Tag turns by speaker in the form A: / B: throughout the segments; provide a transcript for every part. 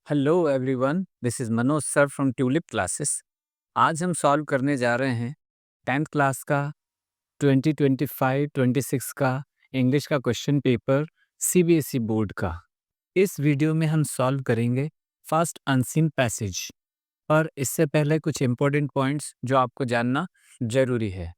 A: Hello everyone, this is Manoj sir from tulip classes. आज हम solve करने जा रहे हैं 10th क्लास का 2025-26 का इंग्लिश का क्वेश्चन पेपर सीबीएसई बोर्ड का। इस वीडियो में हम सॉल्व करेंगे फर्स्ट अनसीन पैसेज। और इससे पहले कुछ इंपॉर्टेंट पॉइंट्स जो आपको जानना ज़रूरी है।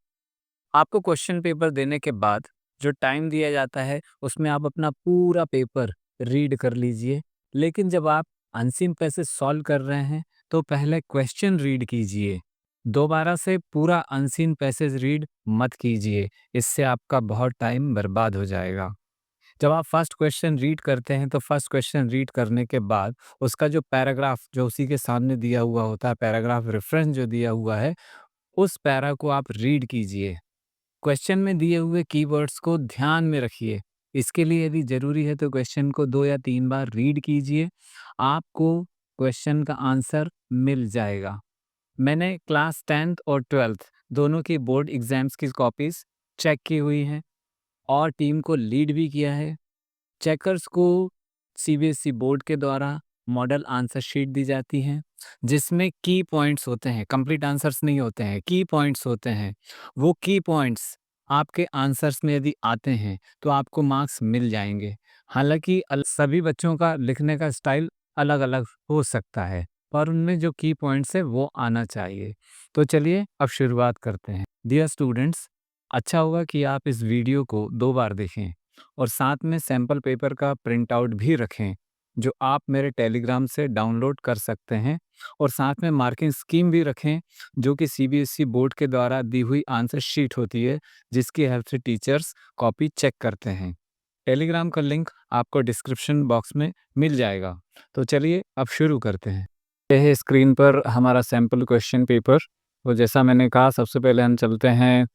A: आपको क्वेश्चन पेपर देने के बाद जो टाइम दिया जाता है उसमें आप अपना पूरा पेपर रीड कर लीजिए। लेकिन जब आप अनसीन पैसेज सॉल्व कर रहे हैं तो पहले क्वेश्चन रीड कीजिए। दोबारा से पूरा अनसीन पैसेज रीड मत कीजिए, इससे आपका बहुत टाइम बर्बाद हो जाएगा। जब आप फर्स्ट क्वेश्चन रीड करते हैं तो फर्स्ट क्वेश्चन रीड करने के बाद उसका जो पैराग्राफ जो उसी के सामने दिया हुआ होता है, पैराग्राफ रेफरेंस जो दिया हुआ है, उस पैरा को आप रीड कीजिए। क्वेश्चन में दिए हुए कीवर्ड्स को ध्यान में रखिए। इसके लिए यदि ज़रूरी है तो क्वेश्चन को 2 या 3 बार रीड कीजिए। आपको क्वेश्चन का आंसर मिल जाएगा। मैंने क्लास 10th और 12th दोनों की बोर्ड एग्ज़ाम्स की कॉपीज़ चेक की हुई हैं और टीम को लीड भी किया है। चेकर्स को सीबीएसई बोर्ड के द्वारा मॉडल आंसर शीट दी जाती है, जिसमें की पॉइंट्स होते हैं, कंप्लीट आंसर्स नहीं होते हैं, की पॉइंट्स होते हैं। वो की पॉइंट्स आपके आंसर्स में यदि आते हैं तो आपको मार्क्स मिल जाएंगे। हालांकि सभी बच्चों का लिखने का स्टाइल अलग अलग हो सकता है, पर उनमें जो की पॉइंट्स है वो आना चाहिए। तो चलिए अब शुरुआत करते हैं। डियर स्टूडेंट्स, अच्छा होगा कि आप इस वीडियो को 2 बार देखें और साथ में सैंपल पेपर का प्रिंट आउट भी रखें, जो आप मेरे टेलीग्राम से डाउनलोड कर सकते हैं। और साथ में मार्किंग स्कीम भी रखें, जो कि सीबीएसई बोर्ड के द्वारा दी हुई आंसर शीट होती है, जिसकी हेल्प से टीचर्स कॉपी चेक करते हैं। टेलीग्राम का लिंक आपको डिस्क्रिप्शन बॉक्स में मिल जाएगा। तो चलिए अब शुरू करते हैं। ये है स्क्रीन पर हमारा सैंपल क्वेश्चन पेपर। तो जैसा मैंने कहा, सबसे पहले हम चलते हैं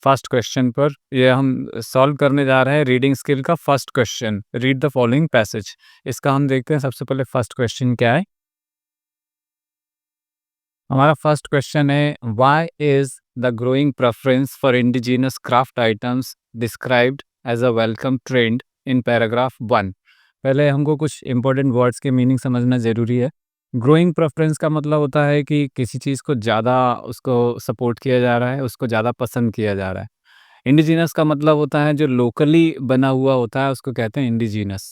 A: फर्स्ट क्वेश्चन पर। ये हम सॉल्व करने जा रहे हैं रीडिंग स्किल का first question, read the following passage. इसका हम देखते हैं सबसे पहले फर्स्ट क्वेश्चन क्या है। हमारा फर्स्ट क्वेश्चन है, why is the growing preference for indigenous craft items described as a welcome trend in paragraph 1। पहले हमको कुछ इंपॉर्टेंट वर्ड्स के मीनिंग समझना ज़रूरी है। ग्रोइंग प्रेफरेंस का मतलब होता है कि किसी चीज़ को ज़्यादा उसको सपोर्ट किया जा रहा है, उसको ज़्यादा पसंद किया जा रहा है। इंडिजिनस का मतलब होता है जो लोकली बना हुआ होता है, उसको कहते हैं इंडिजिनस।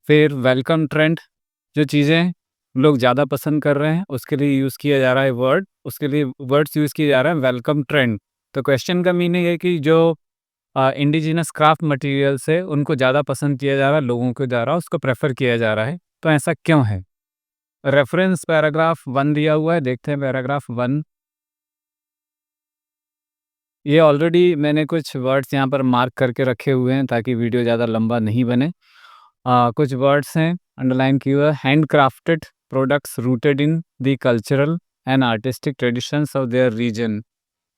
A: फिर वेलकम ट्रेंड, जो चीज़ें लोग ज़्यादा पसंद कर रहे हैं उसके लिए यूज़ किया जा रहा है वर्ड, उसके लिए वर्ड्स यूज़ किया जा रहा है वेलकम ट्रेंड। तो क्वेश्चन का मीनिंग है कि जो इंडिजिनस क्राफ्ट मटेरियल्स है उनको ज़्यादा पसंद किया जा रहा है, लोगों के द्वारा उसको प्रेफर किया जा रहा है। तो ऐसा क्यों है? रेफरेंस पैराग्राफ 1 दिया हुआ है, देखते हैं पैराग्राफ 1। ये ऑलरेडी मैंने कुछ वर्ड्स यहाँ पर मार्क करके रखे हुए हैं ताकि वीडियो ज़्यादा लंबा नहीं बने। कुछ वर्ड्स हैं अंडरलाइन किए हुए, hand crafted products rooted in the cultural and artistic traditions of their region.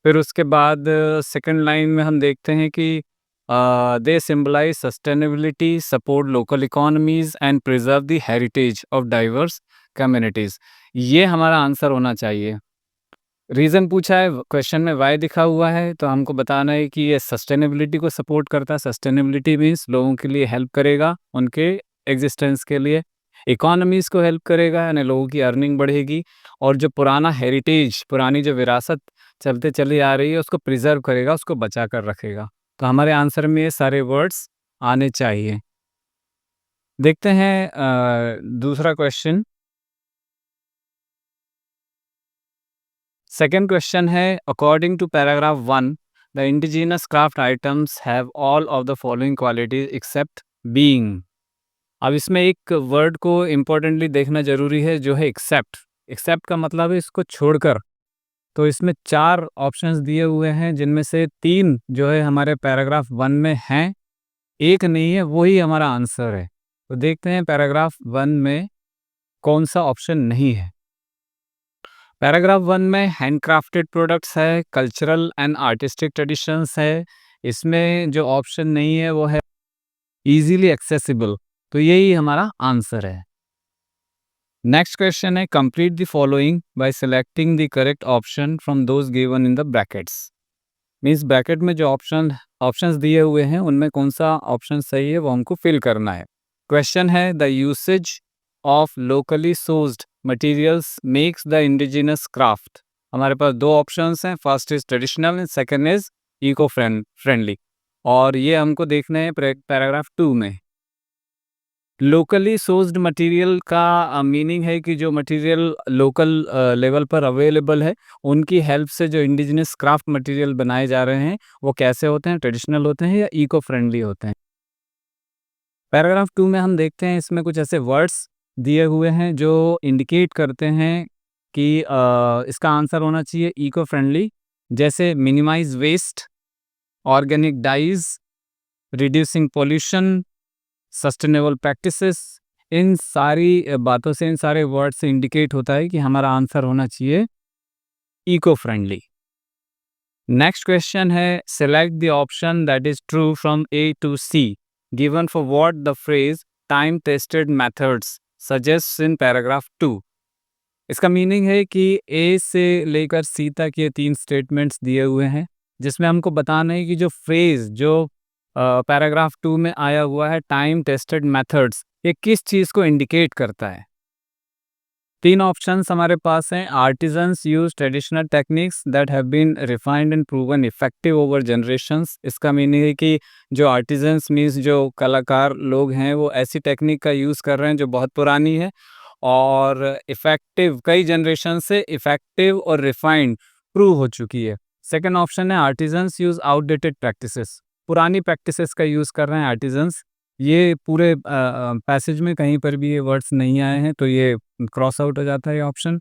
A: फिर उसके बाद सेकंड लाइन में हम देखते हैं कि they symbolize sustainability, support local economies and preserve the heritage of diverse communities. ये हमारा आंसर होना चाहिए। रीज़न पूछा है, क्वेश्चन में वाई दिखा हुआ है, तो हमको बताना है कि ये सस्टेनेबिलिटी को सपोर्ट करता है। सस्टेनेबिलिटी मीन्स लोगों के लिए हेल्प करेगा, उनके एग्जिस्टेंस के लिए। इकोनॉमीज़ को हेल्प करेगा, यानी लोगों की अर्निंग बढ़ेगी। और जो पुराना हेरिटेज, पुरानी जो विरासत चलते चली आ रही है, उसको प्रिजर्व करेगा, उसको बचा कर रखेगा। तो हमारे आंसर में ये सारे वर्ड्स आने चाहिए। देखते हैं दूसरा क्वेश्चन। सेकेंड क्वेश्चन है, according to paragraph 1 the indigenous craft items have all of the following qualities except being. अब इसमें एक वर्ड को इम्पोर्टेंटली देखना जरूरी है, जो है एक्सेप्ट। एक्सेप्ट का मतलब है इसको छोड़कर। तो इसमें 4 ऑप्शंस दिए हुए हैं, जिनमें से 3 जो है हमारे पैराग्राफ 1 में हैं, एक नहीं है, वही हमारा आंसर है। तो देखते हैं पैराग्राफ 1 में कौन सा ऑप्शन नहीं है। पैराग्राफ 1 में हैंडक्राफ्टेड प्रोडक्ट्स है, कल्चरल एंड आर्टिस्टिक ट्रेडिशंस है। इसमें जो ऑप्शन नहीं है वो है इजीली एक्सेसिबल। तो यही हमारा आंसर है। नेक्स्ट क्वेश्चन है, complete the following bye selecting the correct option from those given in the brackets. Means bracket में जो ऑप्शंस दिए हुए हैं उनमें कौन सा ऑप्शन सही है वो हमको फिल करना है। क्वेश्चन है, the usage of locally sourced materials makes the indigenous craft? हमारे पास दो ऑप्शंस हैं, first is traditional and second is eco friendly, और ये हमको देखना है पैराग्राफ 2 में। लोकली सोर्स्ड मटेरियल का मीनिंग है कि जो मटेरियल लोकल लेवल पर अवेलेबल है, उनकी हेल्प से जो इंडिजिनस क्राफ्ट मटेरियल बनाए जा रहे हैं, वो कैसे होते हैं, ट्रेडिशनल होते हैं या इको फ्रेंडली होते हैं। पैराग्राफ 2 में हम देखते हैं, इसमें कुछ ऐसे वर्ड्स दिए हुए हैं जो इंडिकेट करते हैं कि इसका आंसर होना चाहिए इको फ्रेंडली, जैसे minimize waste, organic dyes, reducing pollution, sustainable practices. इन सारी बातों से, इन सारे वर्ड से इंडिकेट होता है कि हमारा आंसर होना चाहिए इको फ्रेंडली। नेक्स्ट क्वेश्चन है, select the option that is true from a to c given for what the phrase time tested methods suggest in paragraph 2। इसका मीनिंग है कि ए से लेकर सी तक ये 3 स्टेटमेंट्स दिए हुए हैं, जिसमें हमको बताना है कि जो फ्रेज जो पैराग्राफ 2 में आया हुआ है, टाइम टेस्टेड मेथड्स, ये किस चीज़ को इंडिकेट करता है। 3 ऑप्शंस हमारे पास हैं। Artisans use traditional techniques that have been refined and proven effective over generations. इसका मीनिंग है कि जो आर्टिजन्स मीन्स जो कलाकार लोग हैं, वो ऐसी टेक्निक का यूज़ कर रहे हैं जो बहुत पुरानी है और इफेक्टिव, कई जनरेशन से इफेक्टिव और रिफाइंड प्रूव हो चुकी है। सेकंड ऑप्शन है, आर्टिजन्स यूज आउटडेटेड प्रैक्टिसेस। पुरानी प्रैक्टिसेस का यूज़ कर रहे हैं आर्टिजन्स। ये पूरे पैसेज में कहीं पर भी ये वर्ड्स नहीं आए हैं, तो ये क्रॉस आउट हो जाता है ये ऑप्शन।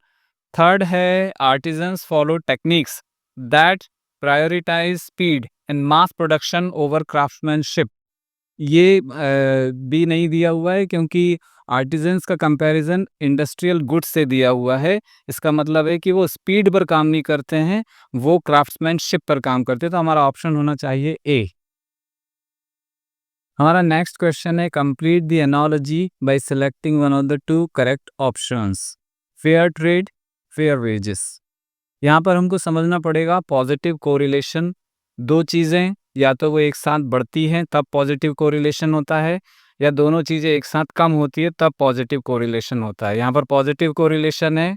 A: थर्ड है, artisans follow techniques that prioritize speed and mass production over craftsmanship. ये भी नहीं दिया हुआ है, क्योंकि आर्टिजन्स का कंपैरिजन इंडस्ट्रियल गुड्स से दिया हुआ है। इसका मतलब है कि वो स्पीड पर काम नहीं करते हैं, वो क्राफ्ट्समैनशिप पर काम करते हैं। तो हमारा ऑप्शन होना चाहिए ए। हमारा नेक्स्ट क्वेश्चन है, complete the analogy bye selecting one of the 2 correct options. Fair trade, fair wages. यहाँ पर हमको समझना पड़ेगा पॉजिटिव कोरिलेशन। दो चीज़ें या तो वो एक साथ बढ़ती हैं तब पॉजिटिव कोरिलेशन होता है, या दोनों चीज़ें एक साथ कम होती है तब पॉजिटिव कोरिलेशन होता है। यहाँ पर पॉजिटिव कोरिलेशन है,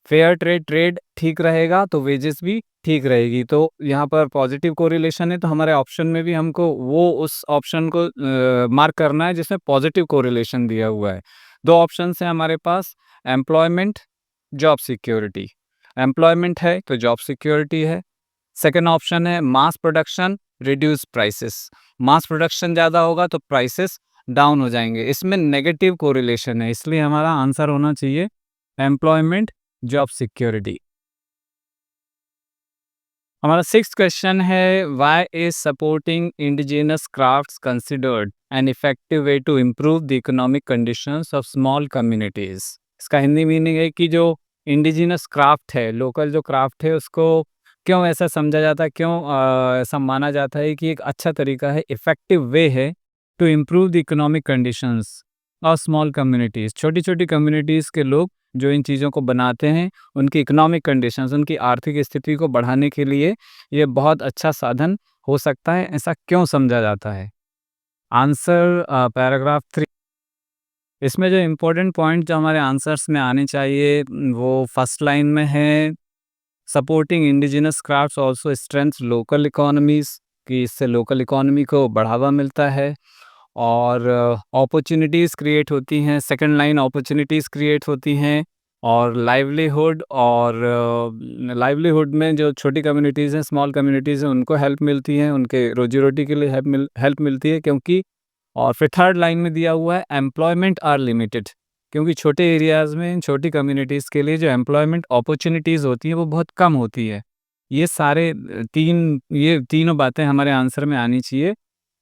A: फेयर ट्रेड, ट्रेड ठीक रहेगा तो वेजेस भी ठीक रहेगी। तो यहाँ पर पॉजिटिव कोरिलेशन है, तो हमारे ऑप्शन में भी हमको वो उस ऑप्शन को मार्क करना है जिसमें पॉजिटिव कोरिलेशन दिया हुआ है। दो ऑप्शन हैं हमारे पास, एम्प्लॉयमेंट, जॉब सिक्योरिटी। एम्प्लॉयमेंट है तो जॉब सिक्योरिटी है। सेकेंड ऑप्शन है, mass production, reduce prices. Mass production ज़्यादा होगा तो प्राइसेस डाउन हो जाएंगे। इसमें नेगेटिव कोरिलेशन है, इसलिए हमारा आंसर होना चाहिए एम्प्लॉयमेंट, जॉब सिक्योरिटी। हमारा सिक्स्थ क्वेश्चन है, why is supporting indigenous crafts considered an effective way to improve the economic conditions of small communities. इसका हिंदी मीनिंग है कि जो इंडिजिनस क्राफ्ट है, लोकल जो क्राफ्ट है, उसको क्यों ऐसा समझा जाता है, क्यों ऐसा माना जाता है कि एक अच्छा तरीका है, इफेक्टिव वे है to improve the economic conditions of small communities. छोटी छोटी कम्युनिटीज़ के लोग जो इन चीज़ों को बनाते हैं, उनकी इकोनॉमिक कंडीशंस, उनकी आर्थिक स्थिति को बढ़ाने के लिए ये बहुत अच्छा साधन हो सकता है, ऐसा क्यों समझा जाता है। Answer paragraph 3। इसमें जो इम्पोर्टेंट पॉइंट जो हमारे आंसर्स में आने चाहिए, वो फर्स्ट लाइन में है, supporting indigenous crafts also strengths local economies, कि इससे लोकल इकोनॉमी को बढ़ावा मिलता है और अपॉर्चुनिटीज़ क्रिएट होती हैं। सेकंड लाइन, अपॉर्चुनिटीज़ क्रिएट होती हैं और लाइवलीहुड, और लाइवलीहुड में जो छोटी कम्युनिटीज़ हैं, स्मॉल कम्युनिटीज़ हैं, उनको हेल्प मिलती है, उनके रोजी रोटी के लिए हेल्प मिलती है, क्योंकि और फिर थर्ड लाइन में दिया हुआ है, एम्प्लॉयमेंट आर लिमिटेड, क्योंकि छोटे एरियाज़ में छोटी कम्युनिटीज़ के लिए जो एम्प्लॉयमेंट अपॉर्चुनिटीज़ होती हैं वो बहुत कम होती है। ये तीनों बातें हमारे आंसर में आनी चाहिए।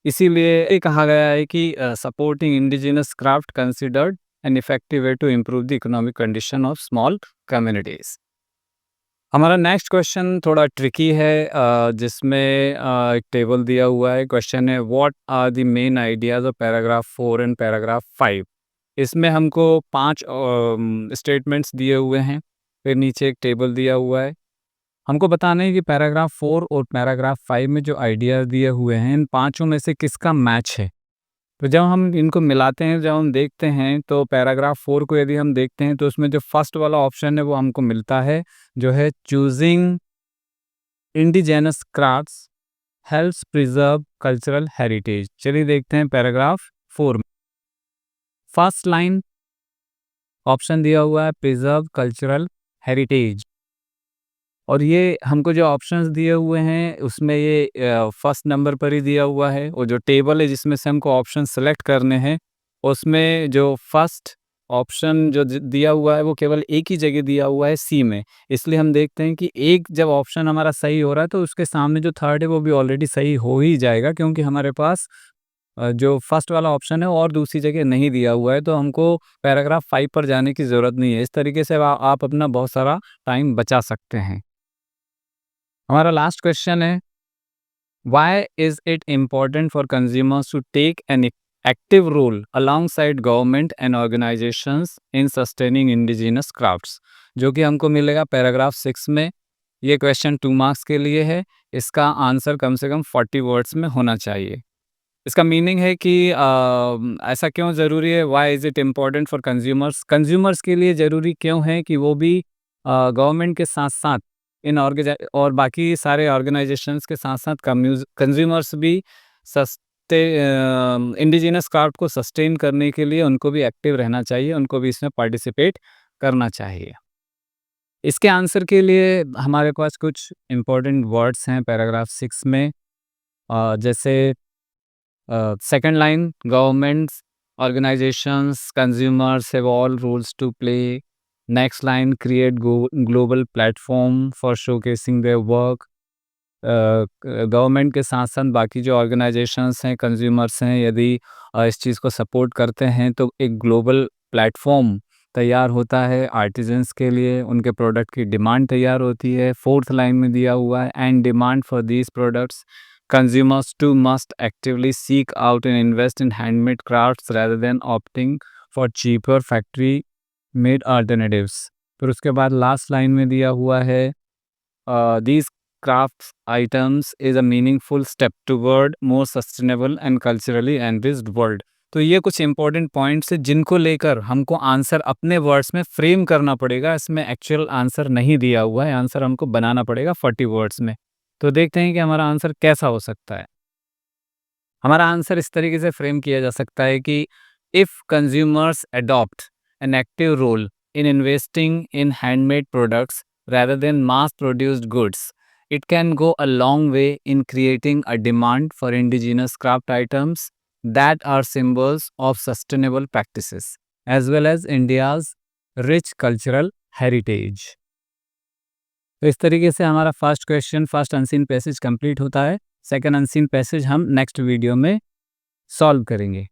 A: इसीलिए ये कहा गया है कि supporting indigenous craft considered an effective way to improve the economic condition of small communities. हमारा नेक्स्ट क्वेश्चन थोड़ा ट्रिकी है, जिसमें एक टेबल दिया हुआ है। क्वेश्चन है, what are the main ideas of paragraph 4 and paragraph 5। इसमें हमको 5 स्टेटमेंट्स दिए हुए हैं, फिर नीचे एक टेबल दिया हुआ है। हमको बताना है कि पैराग्राफ 4 और पैराग्राफ 5 में जो आइडियाज़ दिए हुए हैं, इन पाँचों में से किसका मैच है। तो जब हम इनको मिलाते हैं, जब हम देखते हैं तो पैराग्राफ 4 को यदि हम देखते हैं तो उसमें जो फर्स्ट वाला ऑप्शन है वो हमको मिलता है, जो है choosing indigenous crafts helps preserve cultural heritage. चलिए देखते हैं पैराग्राफ 4 में। फर्स्ट लाइन ऑप्शन दिया हुआ है प्रिजर्व कल्चरल हेरिटेज, और ये हमको जो ऑप्शंस दिए हुए हैं उसमें ये फर्स्ट नंबर पर ही दिया हुआ है, और जो टेबल है जिसमें से हमको ऑप्शन सेलेक्ट करने हैं उसमें जो फर्स्ट ऑप्शन जो दिया हुआ है वो केवल एक ही जगह दिया हुआ है, सी में। इसलिए हम देखते हैं कि एक जब ऑप्शन हमारा सही हो रहा है तो उसके सामने जो थर्ड है वो भी ऑलरेडी सही हो ही जाएगा, क्योंकि हमारे पास जो फर्स्ट वाला ऑप्शन है और दूसरी जगह नहीं दिया हुआ है, तो हमको पैराग्राफ 5 पर जाने की ज़रूरत नहीं है। इस तरीके से आप अपना बहुत सारा टाइम बचा सकते हैं। हमारा लास्ट क्वेश्चन है, why is it important for consumers to take an active role alongside government and organizations in sustaining indigenous crafts, जो कि हमको मिलेगा पैराग्राफ 6 में। ये क्वेश्चन 2 मार्क्स के लिए है। इसका आंसर कम से कम 40 वर्ड्स में होना चाहिए। इसका मीनिंग है कि ऐसा क्यों ज़रूरी है, why is it important for consumers, consumers के लिए ज़रूरी क्यों है कि वो भी गवर्नमेंट के साथ-साथ इन ऑर्गेजा और बाकी सारे ऑर्गेनाइजेशंस के साथ-साथ कंज्यूमर्स भी इंडिजिनस क्राफ्ट को सस्टेन करने के लिए उनको भी एक्टिव रहना चाहिए, उनको भी इसमें पार्टिसिपेट करना चाहिए। इसके आंसर के लिए हमारे पास कुछ इम्पोर्टेंट वर्ड्स हैं पैराग्राफ 6 में, जैसे second line, governments, organizations, consumers have all roles to play. Next line, create global platform for showcasing their work. Government के साथ साथ बाकी जो ऑर्गेनाइजेशंस हैं, कंज्यूमर्स हैं, यदि इस चीज़ को सपोर्ट करते हैं तो एक ग्लोबल प्लेटफॉर्म तैयार होता है आर्टिजन्स के लिए, उनके प्रोडक्ट की डिमांड तैयार होती है। फोर्थ लाइन में दिया हुआ है, and demand for these products consumers too must actively seek out and invest in handmade crafts rather than opting for cheaper factory made alternatives। फिर उसके बाद लास्ट लाइन में दिया हुआ है, these crafts items is a meaningful step toward more sustainable and culturally enriched world। तो ये कुछ इंपॉर्टेंट पॉइंट्स हैं जिनको लेकर हमको आंसर अपने वर्ड्स में फ्रेम करना पड़ेगा। इसमें एक्चुअल आंसर नहीं दिया हुआ है, आंसर हमको बनाना पड़ेगा 40 वर्ड्स में। तो देखते हैं कि हमारा आंसर कैसा हो सकता है। हमारा आंसर इस तरीके से फ्रेम किया जा सकता है कि if consumers adopt an active role in investing in handmade products rather than mass produced goods, it can go a long way in creating a demand for indigenous craft items that are symbols of sustainable practices as well as India's rich cultural heritage। तो इस तरीके से हमारा first question, first unseen passage complete होता है। Second unseen passage हम next video में solve करेंगे।